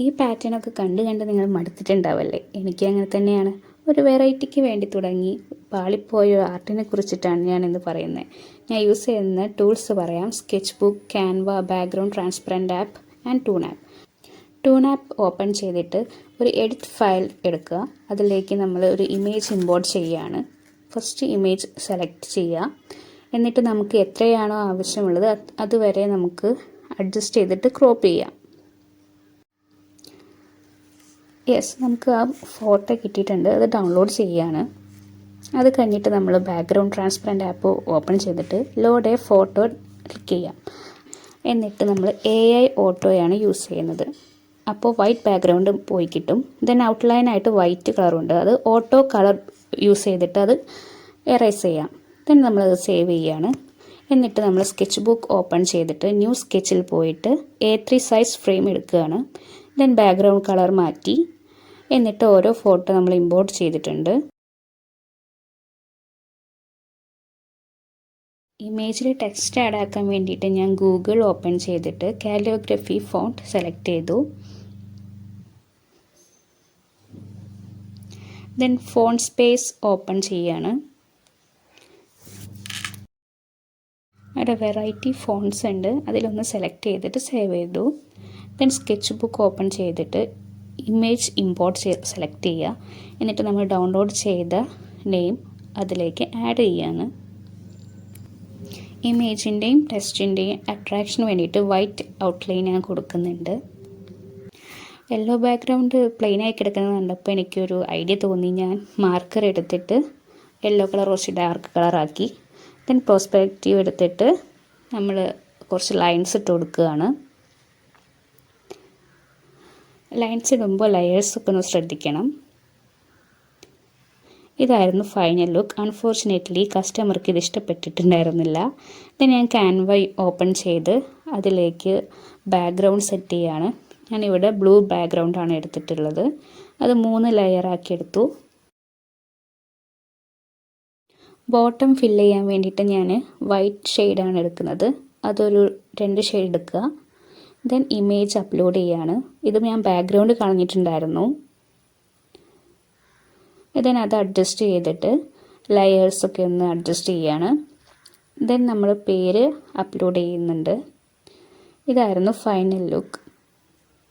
ഈ പാറ്റേണൊക്കെ കണ്ട് നിങ്ങൾ മടുത്തിട്ടുണ്ടാവല്ലേ? എനിക്ക് അങ്ങനെ തന്നെയാണ്. ഒരു വെറൈറ്റിക്ക് വേണ്ടി തുടങ്ങി പാളിപ്പോയ ഒരു ആർട്ടിനെ കുറിച്ചിട്ടാണ് ഞാനിന്ന് പറയുന്നത്. ഞാൻ യൂസ് ചെയ്യുന്ന ടൂൾസ് പറയാം. Sketch book, Canva, background transparent app and toon app. Toon app open ചെയ്തിട്ട് ഒരു എഡിറ്റ് ഫയൽ എടുക്കുക. അതിലേക്ക് നമ്മൾ ഒരു ഇമേജ് ഇമ്പോർട്ട് ചെയ്യുകയാണ്. ഫസ്റ്റ് ഇമേജ് സെലക്ട് ചെയ്യുക. എന്നിട്ട് നമുക്ക് എത്രയാണോ ആവശ്യമുള്ളത് അതുവരെ നമുക്ക് അഡ്ജസ്റ്റ് ചെയ്തിട്ട് ക്രോപ്പ് ചെയ്യാം. നമുക്ക് ആ ഫോട്ടോ കിട്ടിയിട്ടുണ്ട്. അത് ഡൗൺലോഡ് ചെയ്യുകയാണ്. അത് കഴിഞ്ഞിട്ട് നമ്മൾ ബാക്ക്ഗ്രൗണ്ട് ട്രാൻസ്പെറൻറ്റ് ആപ്പ് ഓപ്പൺ ചെയ്തിട്ട് ലോഡ് എ ഫോട്ടോ ക്ലിക്ക് ചെയ്യാം. എന്നിട്ട് നമ്മൾ AI ഓട്ടോയാണ് യൂസ് ചെയ്യുന്നത്. അപ്പോൾ വൈറ്റ് ബാക്ക്ഗ്രൗണ്ട് പോയി കിട്ടും. ദെൻ ഔട്ട്ലൈനായിട്ട് വൈറ്റ് കളറുണ്ട്. അത് ഓട്ടോ കളർ യൂസ് ചെയ്തിട്ട് അത് എറേസ് ചെയ്യാം. ദെൻ നമ്മളത് സേവ് ചെയ്യുകയാണ്. എന്നിട്ട് നമ്മൾ സ്കെച്ച് ബുക്ക് ഓപ്പൺ ചെയ്തിട്ട് ന്യൂ സ്കെച്ചിൽ പോയിട്ട് A3 സൈസ് ഫ്രെയിം എടുക്കുകയാണ്. ദെൻ ബാക്ക്ഗ്രൗണ്ട് കളർ മാറ്റി എന്നിട്ട് ഓരോ ഫോട്ടോ നമ്മൾ ഇമ്പോർട്ട് ചെയ്തിട്ടുണ്ട്. ഇമേജിൽ ടെക്സ്റ്റ് ആഡ് ആക്കാൻ വേണ്ടിയിട്ട് ഞാൻ ഗൂഗിൾ ഓപ്പൺ ചെയ്തിട്ട് കാലിയോഗ്രഫി ഫോണ്ട് സെലക്ട് ചെയ്തു. ദെൻ ഫോണ്ട് സ്പേസ് ഓപ്പൺ ചെയ്യാണ്. അവിടെ വെറൈറ്റി ഫോണ്ട്സ് ഉണ്ട്. അതിലൊന്ന് സെലക്ട് ചെയ്തിട്ട് സേവ് ചെയ്തു. ദെൻ സ്കെച്ച് ബുക്ക് ഓപ്പൺ ചെയ്തിട്ട് ഇമേജ് ഇമ്പോർട്ട് സെലക്ട് ചെയ്യുക. എന്നിട്ട് നമ്മൾ ഡൗൺലോഡ് ചെയ്ത നെയിം അതിലേക്ക് ആഡ് ചെയ്യാണ്. ഇമേജിൻ്റെയും ടെക്സ്റ്റിൻ്റെയും അട്രാക്ഷന് വേണ്ടിയിട്ട് വൈറ്റ് ഔട്ട്ലൈൻ ഞാൻ കൊടുക്കുന്നുണ്ട്. യെല്ലോ ബാക്ക്ഗ്രൗണ്ട് പ്ലെയിനായി കിടക്കുന്നത് കണ്ടപ്പോൾ എനിക്കൊരു ഐഡിയ തോന്നി. ഞാൻ മാർക്കർ എടുത്തിട്ട് യെല്ലോ കളർ കുറച്ച് ഡാർക്ക് കളറാക്കി. ദെൻ പെർസ്പെക്റ്റീവ് എടുത്തിട്ട് നമ്മൾ കുറച്ച് ലൈൻസ് ഇട്ട് കൊടുക്കുകയാണ്. ലൈൻസ് ഇടുമ്പോൾ ലെയേഴ്സൊക്കെ ഒന്ന് ശ്രദ്ധിക്കണം. ഇതായിരുന്നു ഫൈനൽ ലുക്ക്. അൺഫോർച്ചുനേറ്റ്ലി കസ്റ്റമർക്ക് ഇത് ഇഷ്ടപ്പെട്ടിട്ടുണ്ടായിരുന്നില്ല. ദെൻ ഞാൻ ക്യാൻവ ഓപ്പൺ ചെയ്ത് അതിലേക്ക് ബാക്ക്ഗ്രൗണ്ട് സെറ്റ് ചെയ്യുകയാണ്. ഞാനിവിടെ ബ്ലൂ ബാക്ക്ഗ്രൗണ്ടാണ് എടുത്തിട്ടുള്ളത്. അത് 3 ലെയറാക്കി എടുത്തു. ബോട്ടം ഫില്ല് ചെയ്യാൻ വേണ്ടിയിട്ട് ഞാൻ വൈറ്റ് ഷെയ്ഡാണ് എടുക്കുന്നത്. അതൊരു 2 ഷെയ്ഡ് എടുക്കുക. ദെൻ ഇമേജ് അപ്ലോഡ് ചെയ്യാണ്. ഇത് ഞാൻ ബാക്ക്ഗ്രൗണ്ട് കളഞ്ഞിട്ടുണ്ടായിരുന്നു. ദെൻ അത് അഡ്ജസ്റ്റ് ചെയ്തിട്ട് ലെയേഴ്സൊക്കെ ഒന്ന് അഡ്ജസ്റ്റ് ചെയ്യാണ്. ദെൻ നമ്മൾ പേര് അപ്ലോഡ് ചെയ്യുന്നുണ്ട്. ഇതായിരുന്നു ഫൈനൽ ലുക്ക്.